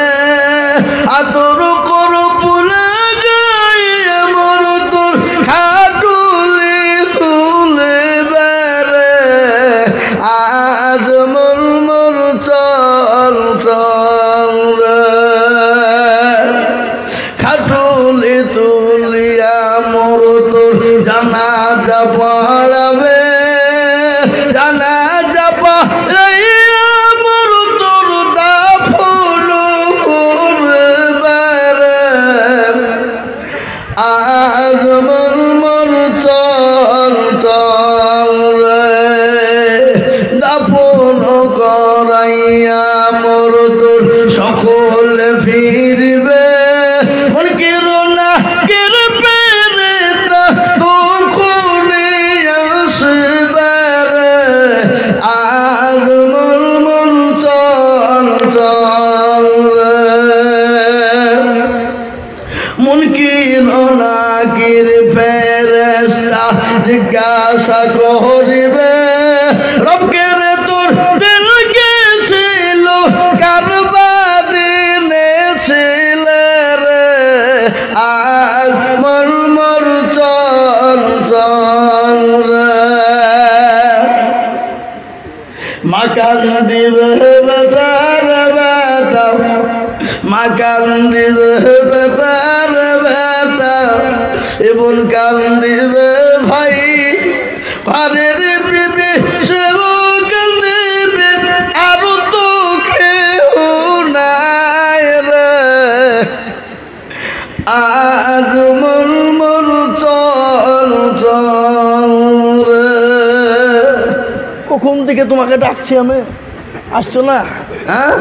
আতর কর পুলে গায়ে মর তোর খাটুলি তুলে বেড়ে। আজ মন মরু চঞ্চল রে, খাটুলি তুলিয়া মর তোর জানাজা পড়াবে, জানাজা পড়াইয়া মর তোর দাফন করবে রে। আজ মন মরু চঞ্চল রে, দাফন করাইয়া মর তোর সকল ফিরবে, মন কেরো না কের পেরে তখনই আসবে রে। আজ মন মরু চঞ্চল রে, মন কেরো ফেরেশতা জিজ্ঞাসা করিবে রবকে রে তোর দিল কে ছিল কারবাদিনে ছিল রে আজ মন মর চল চল রে মাকান দিবে বেতার বেতা মাকান দিবে বেতার বেতা এবং কান দিবে ভাই ঘরের বিবি সেও কান্দিবে আর তো কেউ নাই রে আজ মন মর চল চল রে কখন থেকে তোমাকে ডাকছি আমি আসছো না হ্যাঁ